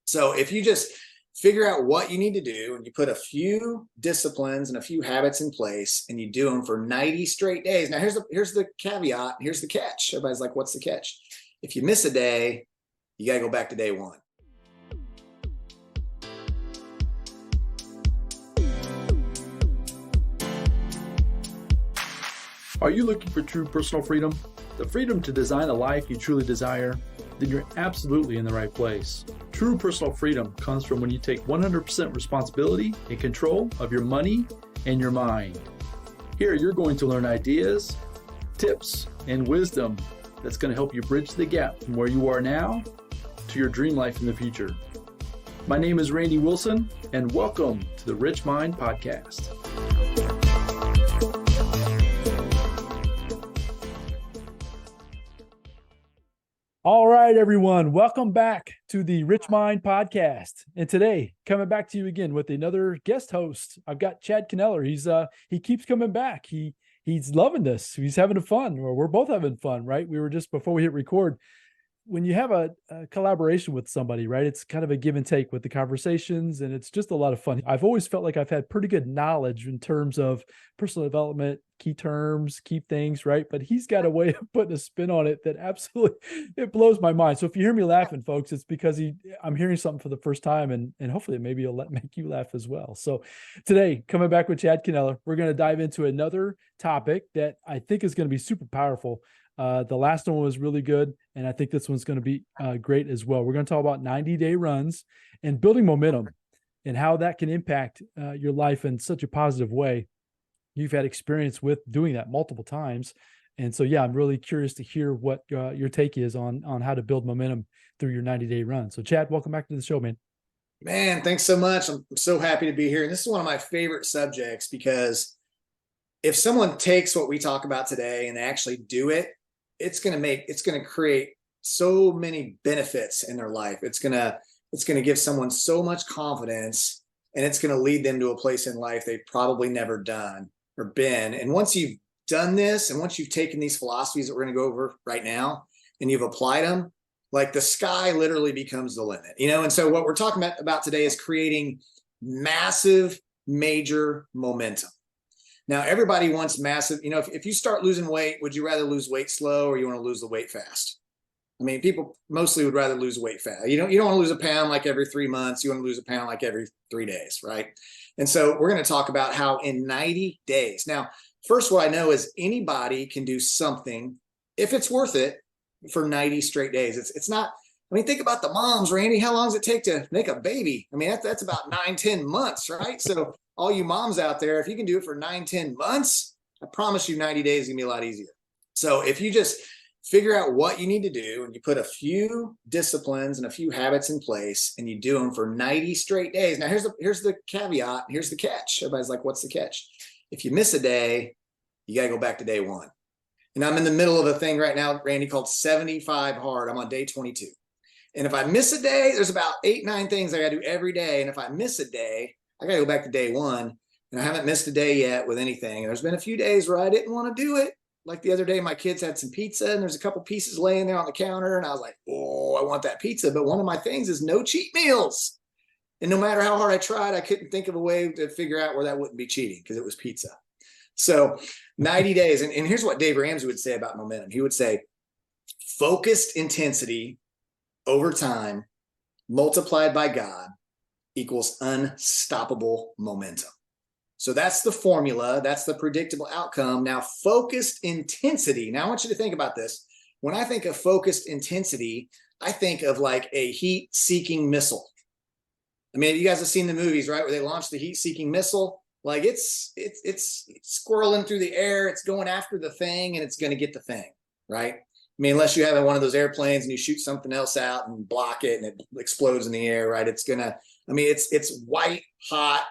So if you just figure out what you need to do and you put a few disciplines and a few habits in place and you do them for 90 straight days. Now here's the caveat. Here's the catch. Everybody's like, what's the catch? If you miss a day, you got to go back to day one. Are you looking for true personal freedom? The freedom to design a life you truly desire? Then you're absolutely in the right place. True personal freedom comes from when you take 100% responsibility and control of your money and your mind. Here, you're going to learn ideas, tips, and wisdom that's going to help you bridge the gap from where you are now to your dream life in the future. My name is Randy Wilson, and welcome to the RichMind Podcast. All right, everyone. Welcome back to the RichMind Podcast. And today, coming back to you again with another guest host. I've got Chad Kneller. He keeps coming back. He's loving this. He's having fun, or we're both having fun, right? We were just, before we hit record, when you have a collaboration with somebody, right, it's kind of a give and take with the conversations, and it's just a lot of fun. I've always felt like I've had pretty good knowledge in terms of personal development, key terms, key things, right? But he's got a way of putting a spin on it that absolutely, it blows my mind. So if you hear me laughing, folks, it's because I'm hearing something for the first time, and hopefully maybe it'll make you laugh as well. So today, coming back with Chad Kneller, we're going to dive into another topic that I think is going to be super powerful. The last one was really good, and I think this one's going to be great as well. We're going to talk about 90-day runs and building momentum and how that can impact your life in such a positive way. You've had experience with doing that multiple times. And so, yeah, I'm really curious to hear what your take is on how to build momentum through your 90-day run. So, Chad, welcome back to the show, man. Man, thanks so much. I'm so happy to be here. And this is one of my favorite subjects because if someone takes what we talk about today and they actually do it, it's going to create so many benefits in their life. It's going to give someone so much confidence, and it's going to lead them to a place in life they've probably never done or been. And once you've done this, and once you've taken these philosophies that we're going to go over right now, and you've applied them, like the sky literally becomes the limit, And so what we're talking about today is creating massive, major momentum. Now, everybody wants massive, if you start losing weight, would you rather lose weight slow or you want to lose the weight fast? I mean, people mostly would rather lose weight fast. You don't want to lose a pound like every 3 months. You want to lose a pound like every 3 days, right? And so we're going to talk about how in 90 days. Now, first, what I know is anybody can do something if it's worth it for 90 straight days. It's not, think about the moms, Randy. How long does it take to make a baby? I mean, that's about 9-10 months, right? So all you moms out there, if you can do it for 9-10 months, I promise you 90 days is gonna be a lot easier. So if you just figure out what you need to do and you put a few disciplines and a few habits in place and you do them for 90 straight days. Now here's the caveat, here's the catch. Everybody's like, what's the catch? If you miss a day, you gotta go back to day one. And I'm in the middle of a thing right now, Randy, called 75 hard. I'm on day 22. And if I miss a day, there's about 8-9 things I gotta do every day. And if I miss a day, I got to go back to day one, and I haven't missed a day yet with anything. And there's been a few days where I didn't want to do it. Like the other day, my kids had some pizza, and there's a couple pieces laying there on the counter, and I was like, oh, I want that pizza. But one of my things is no cheat meals. And no matter how hard I tried, I couldn't think of a way to figure out where that wouldn't be cheating because it was pizza. So 90 days. And here's what Dave Ramsey would say about momentum. He would say, focused intensity over time multiplied by God equals unstoppable momentum. So that's the formula. That's the predictable outcome. Now, focused intensity. Now, I want you to think about this. When I think of focused intensity, I think of like a heat-seeking missile. I mean, you guys have seen the movies, right, where they launch the heat-seeking missile. Like it's squirreling through the air. It's going after the thing, and it's going to get the thing, right? I mean, unless you have one of those airplanes and you shoot something else out and block it and it explodes in the air, right? It's white hot,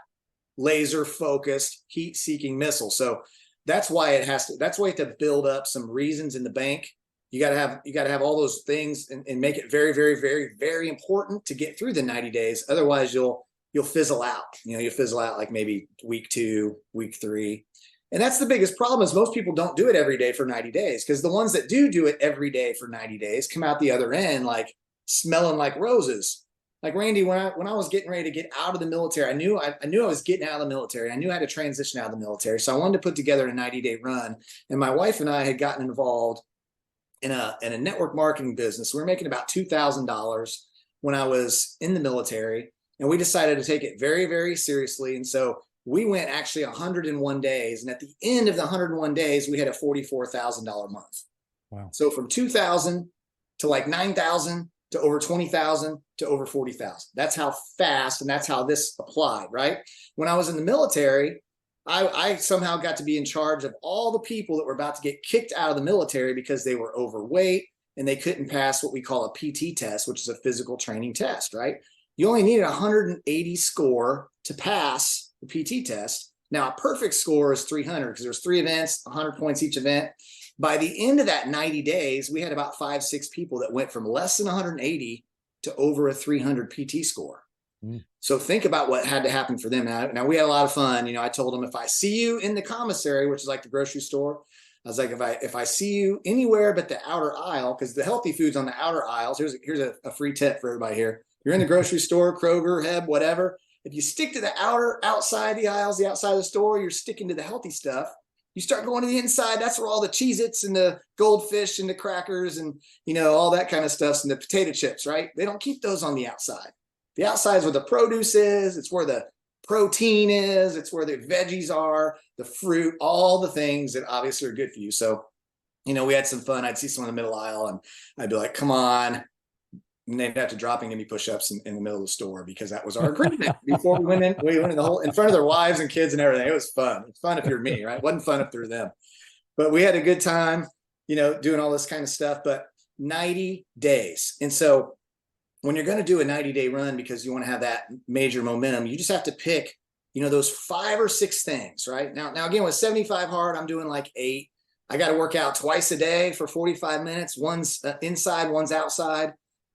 laser focused, heat seeking missile. So that's why that's why you have to build up some reasons in the bank. You got to have all those things and make it very, very, very, very important to get through the 90 days. Otherwise you'll fizzle out, you'll fizzle out like maybe week 2, week 3. And that's the biggest problem is most people don't do it every day for 90 days because the ones that do it every day for 90 days come out the other end like smelling like roses. Like Randy, when I was getting ready to get out of the military, I knew I was getting out of the military. I knew I had to transition out of the military. So I wanted to put together a 90-day run. And my wife and I had gotten involved in a network marketing business. We were making about $2,000 when I was in the military. And we decided to take it very, very seriously. And so we went actually 101 days. And at the end of the 101 days, we had a $44,000 month. Wow. So from 2,000 to like 9,000 to over 20,000 to over 40,000. That's how fast, and that's how this applied, right? When I was in the military, I somehow got to be in charge of all the people that were about to get kicked out of the military because they were overweight and they couldn't pass what we call a PT test, which is a physical training test, right? You only needed a 180 score to pass the PT test. Now, a perfect score is 300 because there's 3 events, 100 points each event. By the end of that 90 days, we had about 5-6 people that went from less than 180 to over a 300 PT score. So think about what had to happen for them. Now we had a lot of fun. I told them, if I see you in the commissary, which is like the grocery store, I was like, if I see you anywhere but the outer aisle, because the healthy food's on the outer aisles. Here's a free tip for everybody here. You're in the grocery store, Kroger, Heb, whatever. If you stick to the outside the aisles, the outside of the store, you're sticking to the healthy stuff. You start going to the inside, that's where all the Cheez-Its and the goldfish and the crackers and, all that kind of stuff, and the potato chips, right? They don't keep those on the outside. The outside is where the produce is. It's where the protein is. It's where the veggies are, the fruit, all the things that obviously are good for you. So, we had some fun. I'd see someone in the middle aisle and I'd be like, come on. And they'd have to drop and give me push-ups in the middle of the store because that was our agreement before we went in. We went in in front of their wives and kids and everything. It was fun. It's fun if you're me, right? It wasn't fun if they're them. But we had a good time, doing all this kind of stuff. But 90 days. And so when you're going to do a 90-day run, because you want to have that major momentum, you just have to pick, those 5 or 6 things, right? Now again, with 75 hard, I'm doing like 8. I got to work out twice a day for 45 minutes. One's inside, one's outside.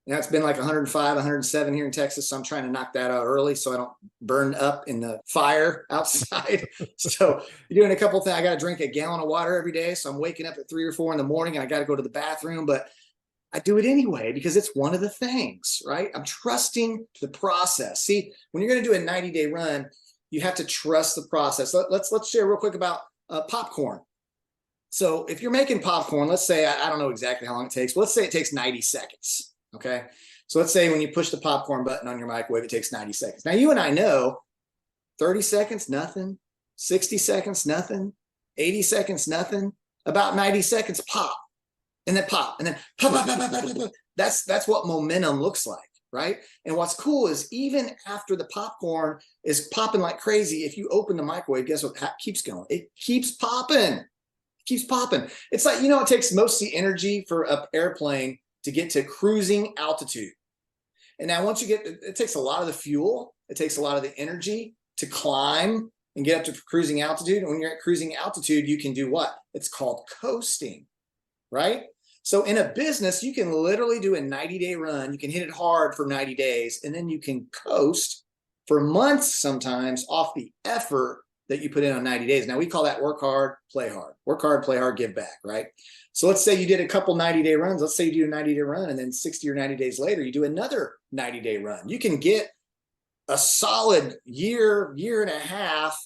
Now it's been like 105, 107 here in Texas. So I'm trying to knock that out early so I don't burn up in the fire outside. So you're doing a couple things. I got to drink a gallon of water every day. So I'm waking up at 3 or 4 in the morning and I got to go to the bathroom, but I do it anyway because it's one of the things, right? I'm trusting the process. See, when you're going to do a 90-day run, you have to trust the process. Let's share real quick about popcorn. So if you're making popcorn, let's say, I don't know exactly how long it takes, but let's say it takes 90 seconds. Okay. So let's say when you push the popcorn button on your microwave, it takes 90 seconds. Now you and I know 30 seconds, nothing. 60 seconds, nothing. 80 seconds, nothing. About 90 seconds, pop. And then pop. And then pop, pop, pop, pop, pop, pop. That's what momentum looks like, right? And what's cool is even after the popcorn is popping like crazy, if you open the microwave, guess what keeps going? It keeps popping. It keeps popping. It's like, it takes most of the energy for an airplane to get to cruising altitude. And now once you it takes a lot of the fuel, it takes a lot of the energy to climb and get up to cruising altitude. And when you're at cruising altitude, you can do what? It's called coasting, right? So in a business, you can literally do a 90-day run. You can hit it hard for 90 days, and then you can coast for months sometimes off the effort that you put in on 90 days. Now we call that work hard, play hard. Work hard, play hard, give back, right? So let's say you did a couple 90-day runs. Let's say you do a 90-day run, and then 60 or 90 days later, you do another 90-day run. You can get a solid year and a half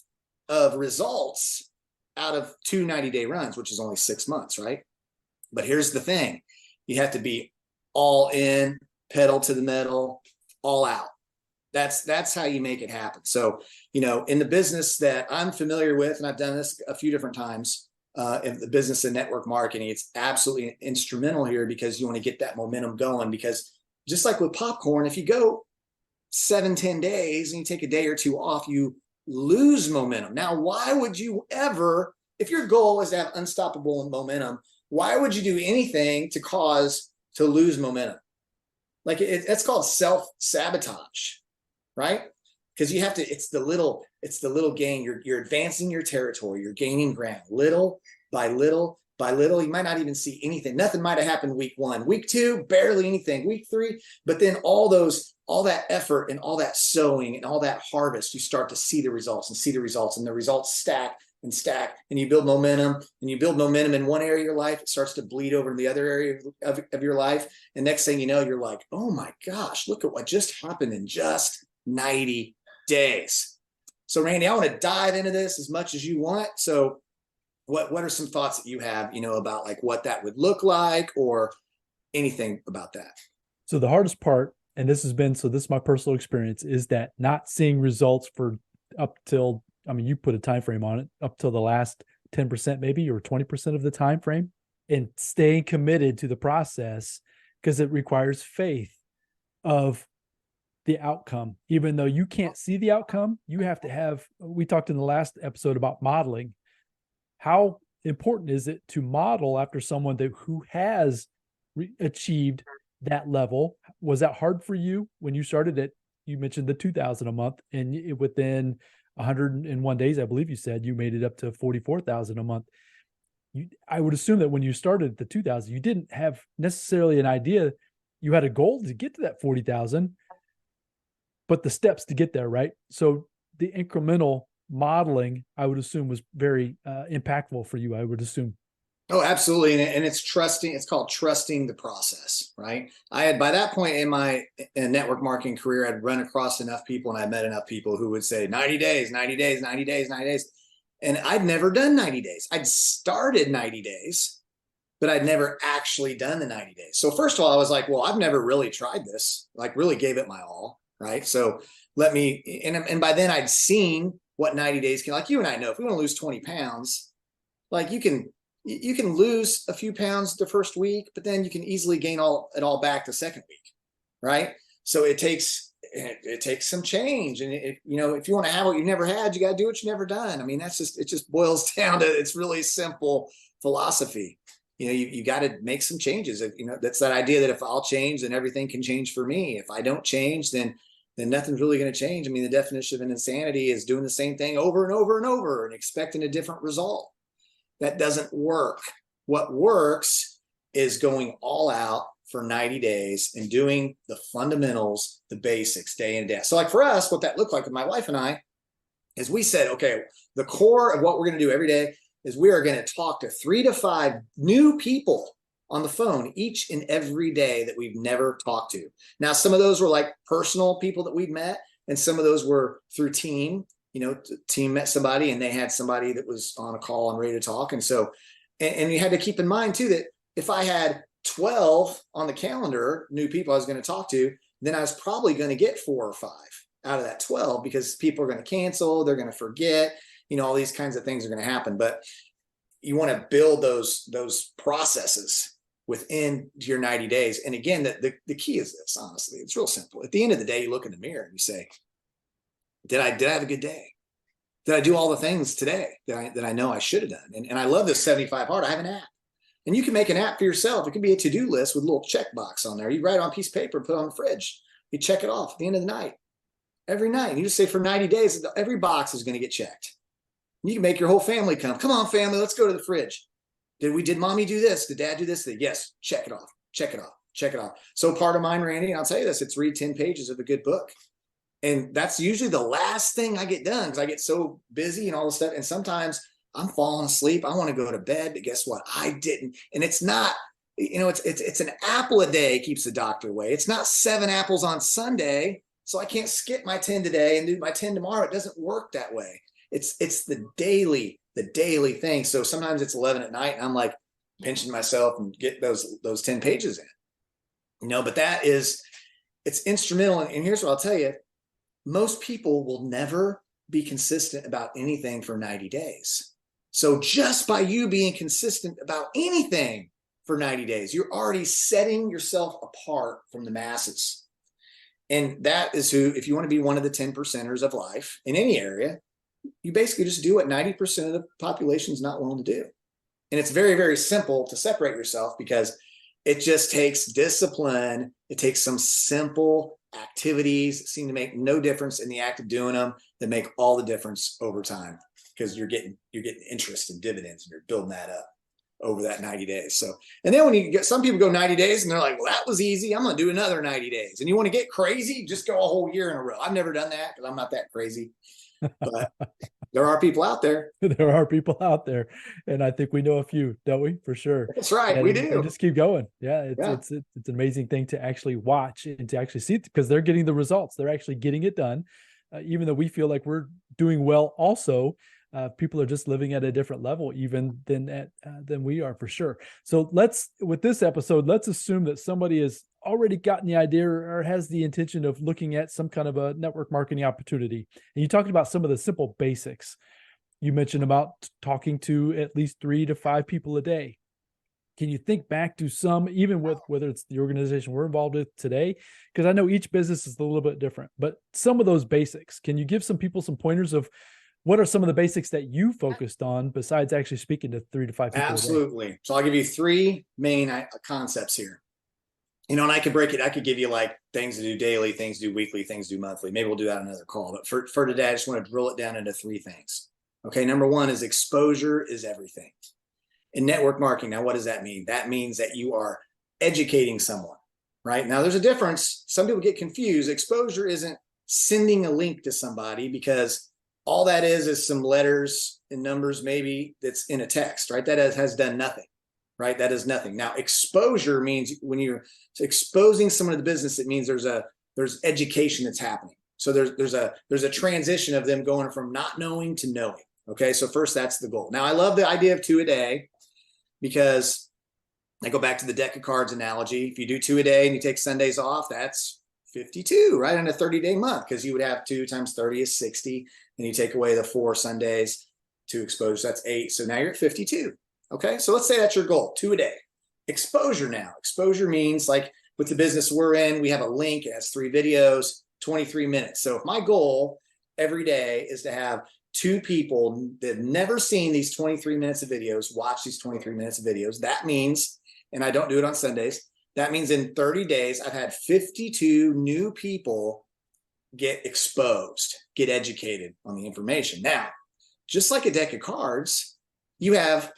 of results out of 2 90-day runs, which is only 6 months, right? But here's the thing. You have to be all in, pedal to the metal, all out. That's how you make it happen. So, in the business that I'm familiar with, and I've done this a few different times, in the business of network marketing, it's absolutely instrumental here because you want to get that momentum going. Because just like with popcorn, if you go 7-10 days and you take a day or 2 off, you lose momentum. Now, why would you ever, if your goal is to have unstoppable momentum, why would you do anything to lose momentum? Like that's called self-sabotage, right? Because you have to, it's the little gain. You're advancing your territory. You're gaining ground little by little by little. You might not even see anything. Nothing might have happened week 1, week 2, barely anything, week 3. But then all that effort and all that sowing and all that harvest, you start to see the results and the results stack and stack, and you build momentum, and you build momentum in one area of your life, it starts to bleed over in the other area of your life. And next thing you know, you're like, oh my gosh, look at what just happened in just 90 days. So Randy, I want to dive into this as much as you want. So what are some thoughts that you have, about like what that would look like or anything about that? So the hardest part, and this is my personal experience, is that not seeing results for up till, you put a time frame on it, up till the last 10% maybe, or 20% of the time frame, and staying committed to the process, because it requires faith of the outcome. Even though you can't see the outcome, you have to have, we talked in the last episode about modeling. How important is it to model after someone who has achieved that level? Was that hard for you when you started it? You mentioned the 2,000 a month, and within 101 days, I believe you said, you made it up to 44,000 a month. I would assume that when you started at the 2,000, you didn't have necessarily an idea. You had a goal to get to that 40,000, but the steps to get there, right? So the incremental modeling, I would assume, was very impactful for you, I would assume. Oh, absolutely. And it's called trusting the process, right? I had, by that point in my network marketing career, I'd run across enough people and I met enough people who would say 90 days, 90 days, 90 days, 90 days. And I'd never done 90 days. I'd started 90 days, but I'd never actually done the 90 days. So first of all, I was like, well, I've never really tried this, like really gave it my all, right? So and by then I'd seen what 90 days can, like you and I know, if we want to lose 20 pounds, like you can lose a few pounds the first week, but then you can easily gain it all back the second week, right? So it takes some change. And if you want to have what you've never had, you got to do what you've never done. It just boils down to, it's really simple philosophy. You got to make some changes. That's that idea that if I'll change, then everything can change for me. If I don't change, then nothing's really going to change. The definition of an insanity is doing the same thing over and over and over and expecting a different result. That doesn't work. What works is going all out for 90 days and doing the fundamentals, the basics, day in, day out. So like for us, what that looked like with my wife and I is we said, okay, the core of what we're going to do every day is we are going to talk to 3 to 5 new people on the phone each and every day that we've never talked to. Now, some of those were like personal people that we'd met, and some of those were through team. Team met somebody and they had somebody that was on a call and ready to talk. And so, and you had to keep in mind too, that if I had 12 on the calendar, new people I was going to talk to, then I was probably going to get 4 or 5 out of that 12, because people are going to cancel, they're going to forget, all these kinds of things are going to happen. But you want to build those processes within your 90 days. And again, the key is this, honestly, it's real simple. At the end of the day, you look in the mirror and you say, did I have a good day? Did I do all the things today that I know I should have done? And I love this 75 hard. I have an app, and you can make an app for yourself. It could be a to-do list with a little checkbox on there. You write it on a piece of paper, put it on the fridge. You check it off at the end of the night, every night. And you just say for 90 days, every box is going to get checked. And you can make your whole family come on, family, let's go to the fridge. Did mommy do this? Did dad do this? Yes, check it off, check it off, check it off. So part of mine, Randy, and I'll tell you this, it's read 10 pages of a good book. And that's usually the last thing I get done, because I get so busy and all this stuff. And sometimes I'm falling asleep. I want to go to bed, but guess what? I didn't. And it's not, it's an apple a day keeps the doctor away. It's not 7 apples on Sunday. So I can't skip my 10 today and do my 10 tomorrow. It doesn't work that way. It's the daily thing. So sometimes it's 11 at night and I'm like pinching myself and get those 10 pages in, but it's instrumental. And here's what I'll tell you. Most people will never be consistent about anything for 90 days. So just by you being consistent about anything for 90 days, you're already setting yourself apart from the masses. And that is if you want to be one of the 10%ers of life in any area, you basically just do what 90% of the population is not willing to do. And it's very, very simple to separate yourself, because it just takes discipline. It takes some simple activities that seem to make no difference in the act of doing them, that make all the difference over time, because you're getting interest and dividends, and you're building that up over that 90 days. So, and then when you get, some people go 90 days and they're like, well, that was easy, I'm going to do another 90 days. And you want to get crazy, just go a whole year in a row. I've never done that because I'm not that crazy, but There are people out there. There are people out there, and I think we know a few, don't we? For sure. That's right. And, We do. and just keep going. Yeah, Yeah. it's an amazing thing to actually watch and to actually see, because they're getting the results. They're actually getting it done, even though we feel like we're doing well. Also, people are just living at a different level even than we are, for sure. So with this episode, let's assume that somebody has already gotten the idea or has the intention of looking at some kind of a network marketing opportunity. And you talked about some of the simple basics. You mentioned about talking to at least 3 to 5 people a day. Can you think back to some, even with whether it's the organization we're involved with today? Because I know each business is a little bit different, but some of those basics, can you give some people some pointers of what are some of the basics that you focused on besides actually speaking to 3 to 5 people? Absolutely. So I'll give you 3 main concepts here. And I could break it. I could give you like things to do daily, things to do weekly, things to do monthly. Maybe we'll do that on another call. But for today, I just want to drill it down into 3 things. Okay. Number 1 is exposure is everything. In network marketing, now what does that mean? That means that you are educating someone, right? Now there's a difference. Some people get confused. Exposure isn't sending a link to somebody, because all that is some letters and numbers maybe that's in a text, right? That has done nothing, right? That is nothing. Now exposure means when you're exposing someone to the business, it means there's education that's happening. So there's a transition of them going from not knowing to knowing. Okay. So first, that's the goal. Now I love the idea of 2 a day, because I go back to the deck of cards analogy. If you do 2 a day and you take Sundays off, that's 52, right? In a 30-day month, because you would have 2 times 30 is 60. And you take away the 4 Sundays to exposure, that's 8. So now you're at 52. Okay. So let's say that's your goal, 2 a day. Exposure now. Exposure means, like with the business we're in, we have a link, it has 3 videos, 23 minutes. So if my goal every day is to have 2 people that have never seen these 23 minutes of videos, watch these 23 minutes of videos, that means, and I don't do it on Sundays, that means in 30 days, I've had 52 new people get exposed, get educated on the information. Now, just like a deck of cards, you have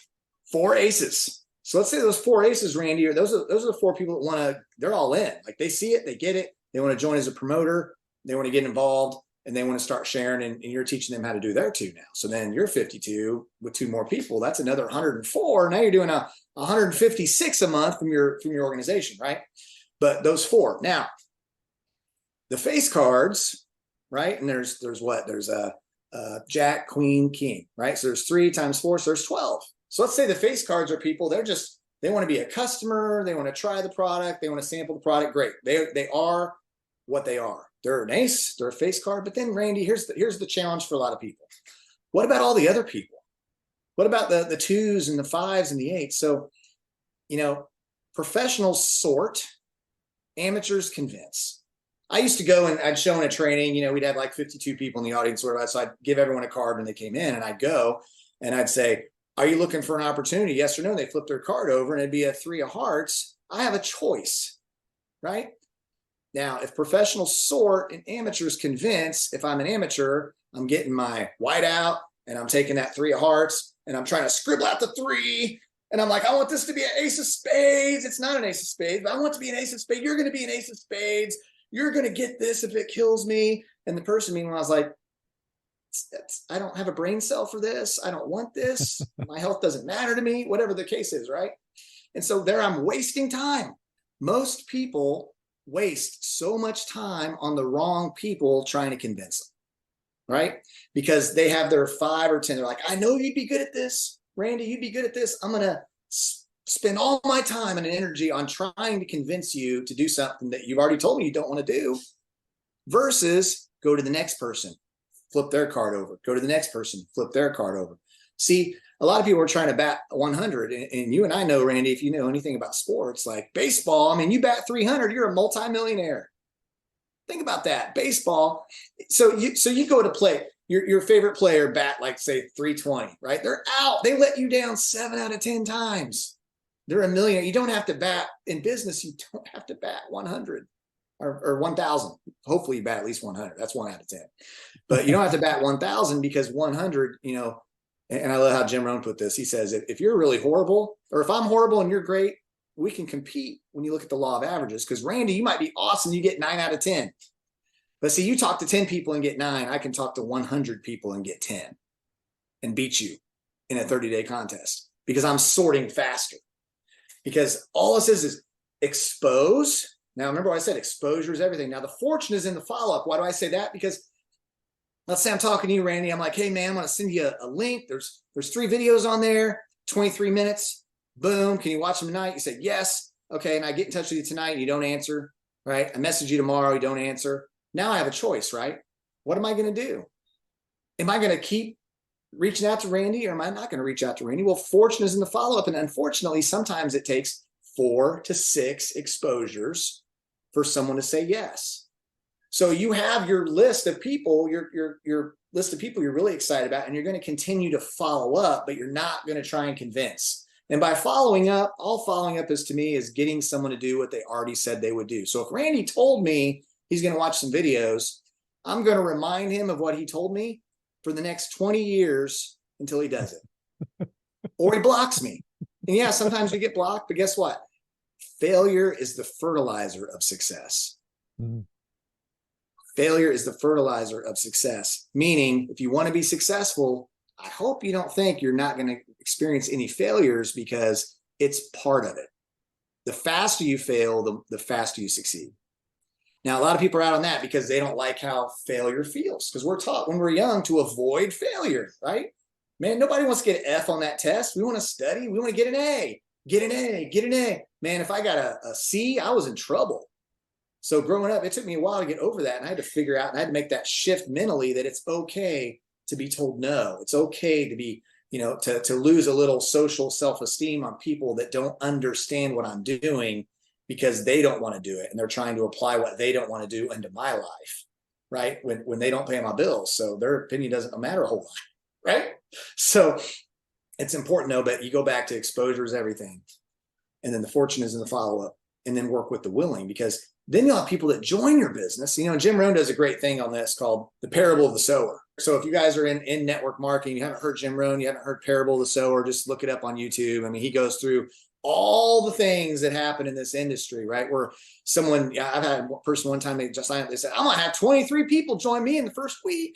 4 aces. So let's say those 4 aces, Randy, those are the 4 people that they're all in. Like they see it, they get it, they want to join as a promoter, they want to get involved, and they want to start sharing, and you're teaching them how to do their 2 now. So then you're 52 with 2 more people. That's another 104. Now you're doing 156 a month from your organization, right? But those 4. Now, the face cards, right? And there's what? There's a Jack, Queen, King, right? So there's 3 times 4, so there's 12. So let's say the face cards are people, they want to be a customer, they want to try the product, they want to sample the product. Great. They are what they are. They're an ace, they're a face card. But then, Randy, here's the challenge for a lot of people. What about all the other people? What about the 2s and the 5s and the 8s? So, professionals sort, amateurs convince. I used to go and I'd show in a training, we'd have like 52 people in the audience, so I'd give everyone a card when they came in, and I'd go and I'd say, are you looking for an opportunity? Yes or no? And they flip their card over and it'd be a 3 of hearts. I have a choice, right? Now, if professionals sort and amateurs convince, if I'm an amateur, I'm getting my white out and I'm taking that 3 of hearts and I'm trying to scribble out the 3. And I'm like, I want this to be an ace of spades. It's not an ace of spades, but I want it to be an ace of spades. You're going to be an ace of spades. You're going to get this if it kills me. And the person, meanwhile, is like, I don't have a brain cell for this. I don't want this. My health doesn't matter to me, whatever the case is, right? And so there I'm wasting time. Most people waste so much time on the wrong people trying to convince them, right? Because they have their 5 or 10. They're like, I know you'd be good at this. Randy, you'd be good at this. I'm going to spend all my time and energy on trying to convince you to do something that you've already told me you don't want to do, versus go to the next person, flip their card over, go to the next person, flip their card over. See, a lot of people are trying to bat 100, and you and I know, Randy, if you know anything about sports, like baseball, I mean, you bat 300, you're a multimillionaire. Think about that. Baseball. So you go to play, your favorite player bat, like say 320, right? They're out. They let you down 7 out of 10 times. They're a millionaire. You don't have to bat in business. You don't have to bat 100 or 1,000. Hopefully you bat at least 100. That's 1 out of 10. But you don't have to bat 1,000, because 100, and I love how Jim Rohn put this. He says, if you're really horrible, or if I'm horrible and you're great, we can compete when you look at the law of averages. Because Randy, you might be awesome. You get 9 out of 10. But see, you talk to 10 people and get 9. I can talk to 100 people and get 10. and beat you in a 30-day contest because I'm sorting faster. Because all this is expose. Now, remember what I said, exposure is everything. Now, the fortune is in the follow-up. Why do I say that? Because let's say I'm talking to you, Randy. I'm like, hey, man, I'm going to send you a link. There's 3 videos on there, 23 minutes. Boom. Can you watch them tonight? You said, yes. Okay. And I get in touch with you tonight and you don't answer, right? I message you tomorrow. You don't answer. Now I have a choice, right? What am I going to do? Am I going to keep reaching out to Randy or am I not going to reach out to Randy? Well, fortune is in the follow-up. And unfortunately, sometimes it takes 4 to 6 exposures for someone to say yes. So you have your list of people, your list of people you're really excited about, and you're going to continue to follow up, but you're not going to try and convince. And by following up, all following up is to me is getting someone to do what they already said they would do. So if Randy told me he's going to watch some videos, I'm going to remind him of what he told me for the next 20 years until he does it. Or he blocks me. And yeah, sometimes we get blocked, but guess what? Failure is the fertilizer of success. Mm-hmm. Failure is the fertilizer of success. Meaning, if you want to be successful, I hope you don't think you're not going to experience any failures because it's part of it. The faster you fail, the faster you succeed. Now, a lot of people are out on that because they don't like how failure feels because we're taught when we're young to avoid failure, right? Man, nobody wants to get an F on that test. We want to study. We want to get an A, get an A, get an A. Man, if I got a C, I was in trouble. So growing up, it took me a while to get over that. And I had to figure out, and I had to make that shift mentally that it's okay to be told no. It's okay to be, to lose a little social self-esteem on people that don't understand what I'm doing because they don't want to do it. And they're trying to apply what they don't want to do into my life, right? When they don't pay my bills. So their opinion doesn't matter a whole lot, right? So it's important though, but you go back to exposure is everything. And then the fortune is in the follow-up and then work with the willing because then you'll have people that join your business. Jim Rohn does a great thing on this called the parable of the sower. So if you guys are in network marketing, you haven't heard Jim Rohn, you haven't heard parable of the sower, just look it up on YouTube. I mean, he goes through all the things that happen in this industry, right? Where I've had a person one time, they just signed up, they said, I'm going to have 23 people join me in the first week.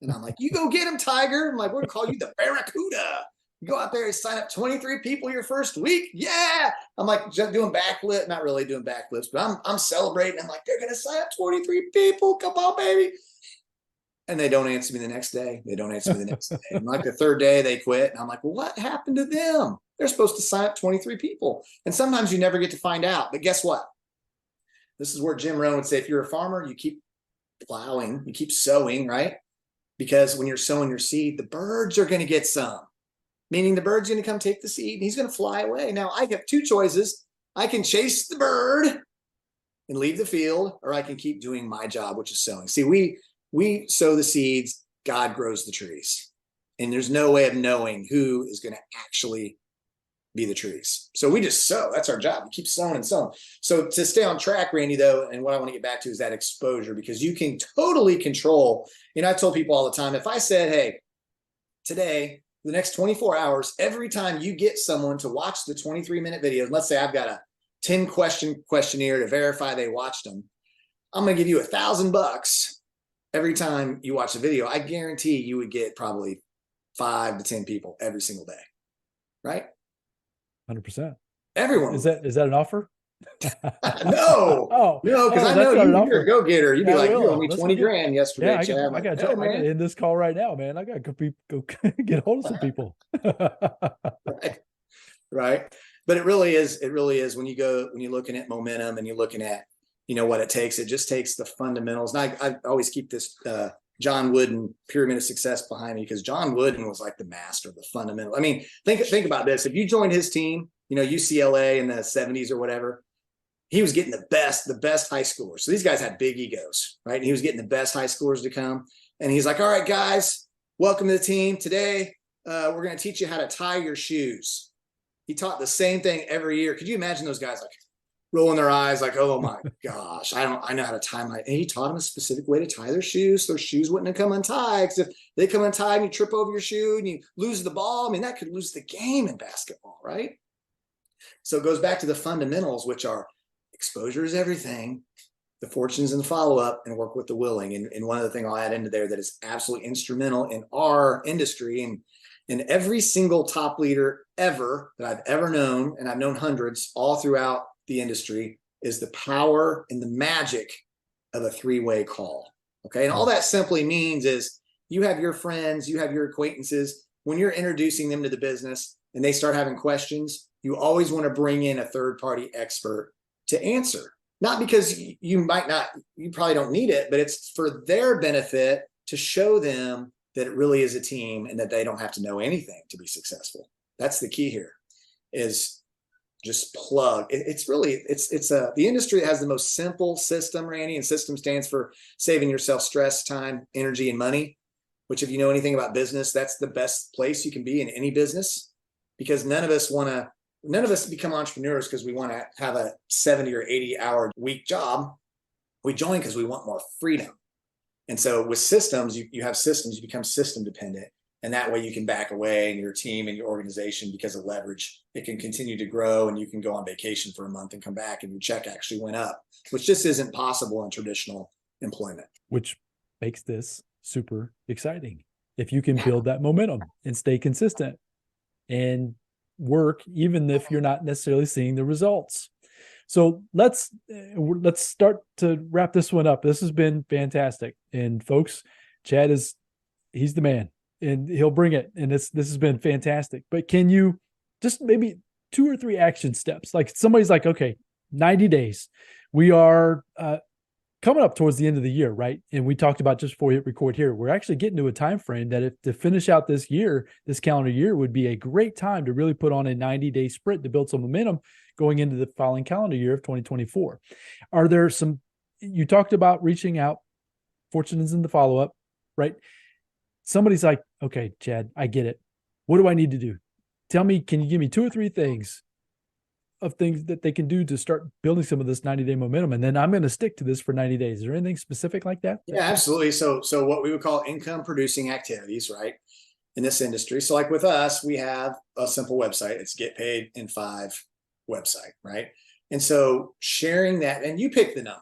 And I'm like, you go get them, Tiger. I'm like, we're going to call you the Barracuda. You go out there and sign up 23 people your first week. Yeah. I'm like just doing backflip, not really doing backflips, but I'm celebrating. I'm like, they're going to sign up 23 people. Come on, baby. And they don't answer me the next day. And like the third day they quit. And I'm like, well, what happened to them? They're supposed to sign up 23 people. And sometimes you never get to find out. But guess what? This is where Jim Rohn would say, if you're a farmer, you keep plowing, you keep sowing, right? Because when you're sowing your seed, the birds are going to get some. Meaning the bird's going to come take the seed and he's going to fly away. Now I have 2 choices. I can chase the bird and leave the field, or I can keep doing my job, which is sowing. See, we sow the seeds, God grows the trees. And there's no way of knowing who is going to actually be the trees. So we just sow. That's our job. We keep sowing and sowing. So to stay on track, Randy, though, and what I want to get back to is that exposure, because you can totally control. I told people all the time, if I said, hey, today, the next 24 hours, every time you get someone to watch the 23-minute video, let's say I've got a 10-question questionnaire to verify they watched them, I'm going to give you $1,000 every time you watch a video. I guarantee you would get probably 5 to 10 people every single day, right? 100%. Everyone. Is that an offer? No, because I know you're a go-getter. You'd be like, you owe me 20 grand yesterday. Yeah, I got to end this call right now, man. I got to go get hold of some people. Right. But it really is when you're looking at momentum and you're looking at, what it takes. It just takes the fundamentals. And I always keep this John Wooden pyramid of success behind me because John Wooden was like the master of the fundamental. I mean, think about this. If you joined his team, UCLA in the 70s or whatever, he was getting the best high schoolers. So these guys had big egos, right? And he was getting the best high schoolers to come. And he's like, all right, guys, welcome to the team. Today, we're going to teach you how to tie your shoes. He taught the same thing every year. Could you imagine those guys like rolling their eyes like, oh my gosh, I know how to tie my, and he taught them a specific way to tie their shoes. So their shoes wouldn't have come untied. Because if they come untied and you trip over your shoe and you lose the ball, I mean, that could lose the game in basketball, right? So it goes back to the fundamentals, which are exposure is everything. the fortunes and the follow-up, and work with the willing. And one other thing I'll add into there that is absolutely instrumental in our industry, and every single top leader ever that I've ever known, and I've known hundreds all throughout the industry, is the power and the magic of a three-way call. Okay. And all that simply means is you have your friends, you have your acquaintances, when you're introducing them to the business and they start having questions, you always want to bring in a third-party expert to answer. Not because you probably don't need it, but it's for their benefit to show them that it really is a team and that they don't have to know anything to be successful. That's the key here, is just plug. The industry that has the most simple system, Randy, and system stands for saving yourself stress, time, energy, and money, which if you know anything about business, that's the best place you can be in any business, because none of us become entrepreneurs because we want to have a 70 or 80 hour week job. We join because we want more freedom. And so with systems, you have systems, you become system dependent. And that way you can back away, and your team and your organization, because of leverage, it can continue to grow, and you can go on vacation for a month and come back and your check actually went up, which just isn't possible in traditional employment. Which makes this super exciting. If you can build that momentum and stay consistent and work, even if you're not necessarily seeing the results. So let's start to wrap this one up. This has been fantastic. And folks, Chad he's the man, and he'll bring it. And this has been fantastic. But can you just maybe 2 or 3 action steps? Like somebody's like, okay, 90 days. We are coming up towards the end of the year, right? And we talked about, just before we hit record here, we're actually getting to a time frame that, if to finish out this year, this calendar year, would be a great time to really put on a 90-day sprint to build some momentum going into the following calendar year of 2024. Are there you talked about reaching out, fortunes in the follow-up, right? Somebody's like, okay, Chad, I get it. What do I need to do? Tell me, can you give me 2 or 3 things that they can do to start building some of this 90-day momentum? And then I'm going to stick to this for 90 days. Is there anything specific like that? Yeah, absolutely. So what we would call income producing activities, right, in this industry. So like with us, we have a simple website. It's Get Paid in 5 website, right? And so sharing that, and you pick the number.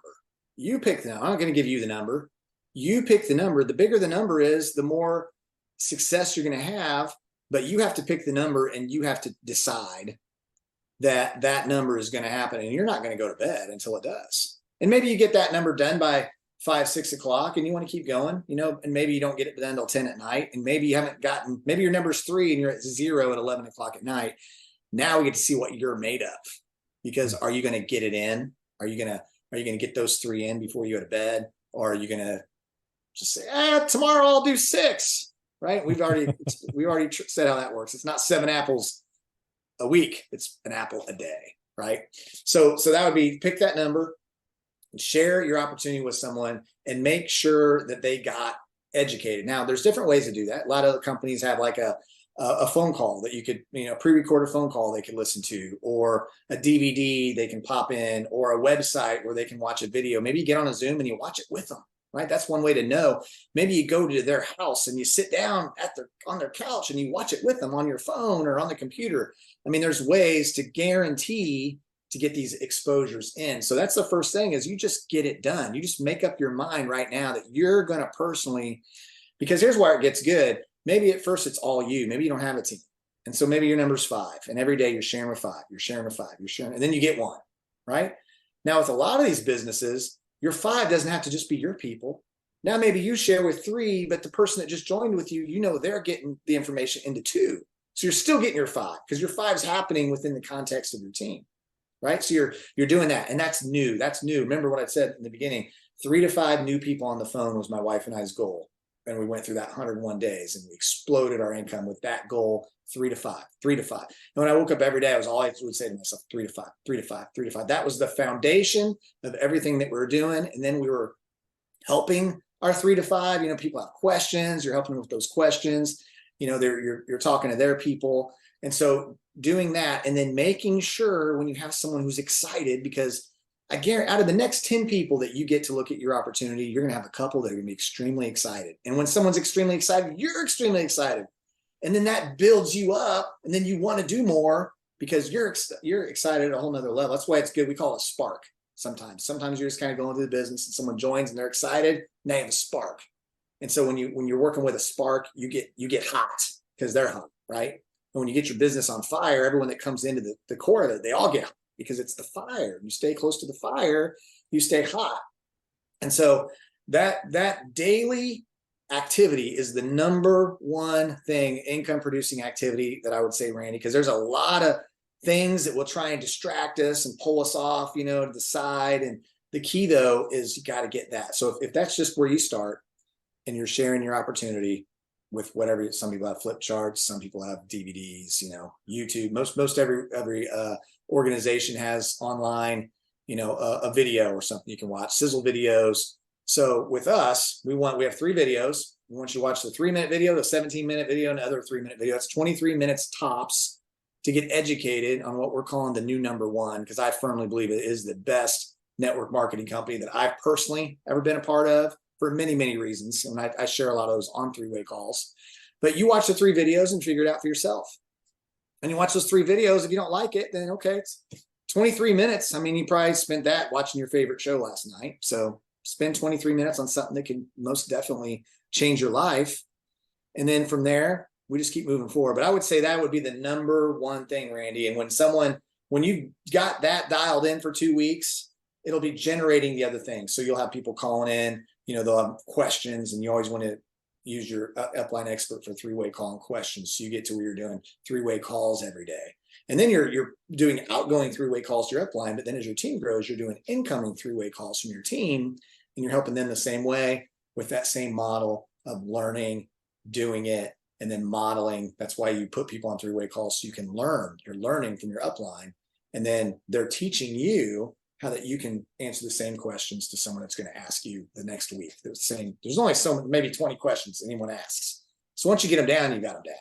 I'm not going to give you the number. You pick the number. The bigger the number is, the more success you're going to have, but you have to pick the number, and you have to decide that number is going to happen, and you're not going to go to bed until it does. And maybe you get that number done by 5, 6 o'clock, and you want to keep going, and maybe you don't get it done until 10 at night. And maybe maybe your number's 3 and you're at 0 at 11 o'clock at night. Now we get to see what you're made of, because are you going to get it in? Are you going to get those 3 in before you go to bed? Or are you going to just say, tomorrow I'll do 6, right? We already said how that works. It's not 7 apples a week, it's an apple a day, right? So that would be, pick that number and share your opportunity with someone, and make sure that they got educated. Now, there's different ways to do that. A lot of other companies have like a phone call that you could, pre-record a phone call they can listen to, or a DVD they can pop in, or a website where they can watch a video. Maybe you get on a Zoom and you watch it with them, right? That's one way to know. Maybe you go to their house and you sit down on their couch and you watch it with them on your phone or on the computer. I mean, there's ways to guarantee to get these exposures in. So that's the first thing, is you just get it done. You just make up your mind right now that you're going to personally, because here's where it gets good. Maybe at first it's all you. Maybe you don't have a team. And so maybe your number's 5, and every day you're sharing with 5, you're sharing with 5, you're sharing, and then you get 1, right? Now with a lot of these businesses, your 5 doesn't have to just be your people. Now maybe you share with 3, but the person that just joined with you, they're getting the information into 2. So you're still getting your 5, because your 5 is happening within the context of your team, right? So you're doing that, and that's new. That's new. Remember what I said in the beginning, 3 to 5 new people on the phone was my wife and I's goal. And we went through that 101 days, and we exploded our income with that goal, 3 to 5, 3 to 5. And when I woke up every day, I would say to myself, 3 to 5, 3 to 5, 3 to 5. That was the foundation of everything that we were doing. And then we were helping our 3 to 5. People have questions. You're helping them with those questions. You're talking to their people. And so doing that, and then making sure when you have someone who's excited, because I guarantee out of the next 10 people that you get to look at your opportunity, you're going to have a couple that are going to be extremely excited. And when someone's extremely excited, you're extremely excited. And then that builds you up, and then you want to do more because you're excited at a whole nother level. That's why it's good. We call it a spark. Sometimes you're just kind of going through the business and someone joins and they're excited and they have a spark. And so when you're working with a spark, you get hot because they're hot, right? And when you get your business on fire, everyone that comes into the core of it, they all get hot because it's the fire. You stay close to the fire, you stay hot. And so that daily activity is the number one thing, income producing activity that I would say, Randy, because there's a lot of things that will try and distract us and pull us off, to the side. And the key though, is you got to get that. So if that's just where you start and you're sharing your opportunity with whatever, some people have flip charts, some people have DVDs, YouTube, most every organization has online, a video or something you can watch, sizzle videos. So with us, we have 3 videos. We want you to watch the 3-minute video, the 17-minute video, and the other 3-minute video. It's 23 minutes tops to get educated on what we're calling the new number one, because I firmly believe it is the best network marketing company that I've personally ever been a part of for many, many reasons. And I share a lot of those on 3-way calls. But you watch the 3 videos and figure it out for yourself. And you watch those 3 videos. If you don't like it, then okay, it's 23 minutes. I mean, you probably spent that watching your favorite show last night. So spend 23 minutes on something that can most definitely change your life. And then from there, we just keep moving forward. But I would say that would be the number one thing, Randy. And when you got that dialed in for 2 weeks, it'll be generating the other things. So you'll have people calling in, they'll have questions, and you always want to use your upline expert for 3-way calling questions. So you get to where you're doing 3-way calls every day. And then you're doing outgoing 3-way calls to your upline. But then as your team grows, you're doing incoming 3-way calls from your team, and you're helping them the same way with that same model of learning, doing it, and then modeling. That's why you put people on 3-way calls, so you can learn. You're learning from your upline, and then they're teaching you how that you can answer the same questions to someone that's going to ask you the next week. There's only maybe 20 questions anyone asks. So once you get them down, you got them down.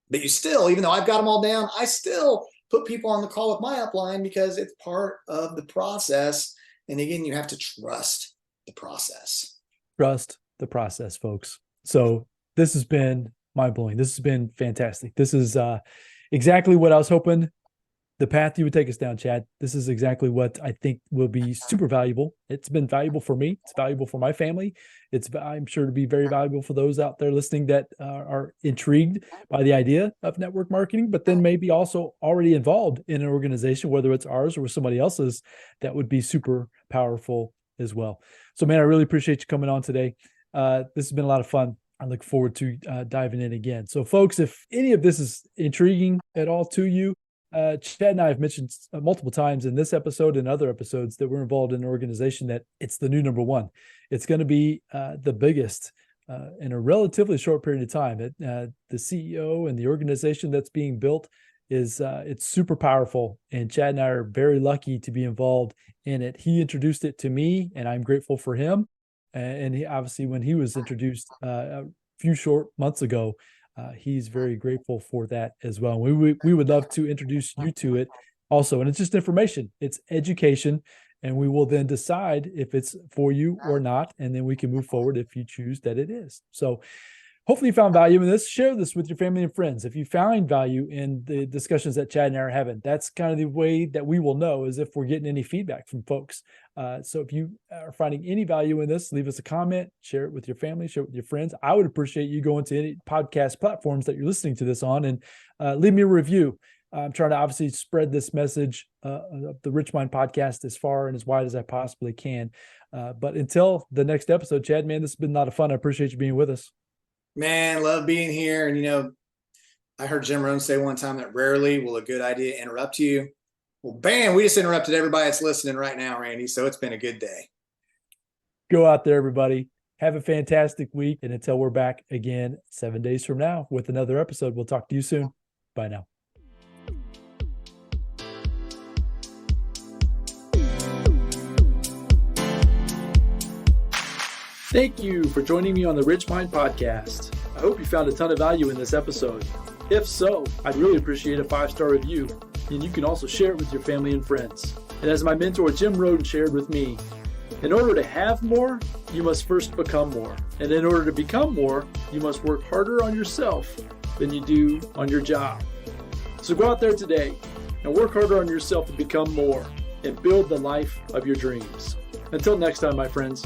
But you still, even though I've got them all down, I still put people on the call with my upline because it's part of the process. And again, you have to trust the process. Trust the process, folks. So this has been mind-blowing. This has been fantastic. This is exactly what I was hoping the path you would take us down, Chad. This is exactly what I think will be super valuable. It's been valuable for me. It's valuable for my family. I'm sure to be very valuable for those out there listening that are intrigued by the idea of network marketing, but then maybe also already involved in an organization, whether it's ours or somebody else's, that would be super powerful as well. So, man, I really appreciate you coming on today. This has been a lot of fun. I look forward to diving in again. So, folks, if any of this is intriguing at all to you, Chad and I have mentioned multiple times in this episode and other episodes that we're involved in an organization that it's the new number one. It's going to be the biggest in a relatively short period of time. The CEO and the organization that's being built is it's super powerful. And Chad and I are very lucky to be involved in it. He introduced it to me, and I'm grateful for him. And he, obviously, when he was introduced a few short months ago, he's very grateful for that as well. We would love to introduce you to it also. And it's just information. It's education. And we will then decide if it's for you or not. And then we can move forward if you choose that it is. So hopefully you found value in this. Share this with your family and friends. If you find value in the discussions that Chad and I are having, that's kind of the way that we will know, is if we're getting any feedback from folks. So if you are finding any value in this, leave us a comment, share it with your family, share it with your friends. I would appreciate you going to any podcast platforms that you're listening to this on and leave me a review. I'm trying to obviously spread this message of the RichMind Podcast as far and as wide as I possibly can. But until the next episode, Chad, man, this has been a lot of fun. I appreciate you being with us. Man, love being here. And, I heard Jim Rohn say one time that rarely will a good idea interrupt you. Well, bam, we just interrupted everybody that's listening right now, Randy. So it's been a good day. Go out there, everybody. Have a fantastic week. And until we're back again 7 days from now with another episode, we'll talk to you soon. Bye now. Thank you for joining me on the RichMind Podcast. I hope you found a ton of value in this episode. If so, I'd really appreciate a 5-star review, and you can also share it with your family and friends. And as my mentor Jim Rohn shared with me, in order to have more, you must first become more. And in order to become more, you must work harder on yourself than you do on your job. So go out there today and work harder on yourself to become more. and build the life of your dreams. Until next time, my friends.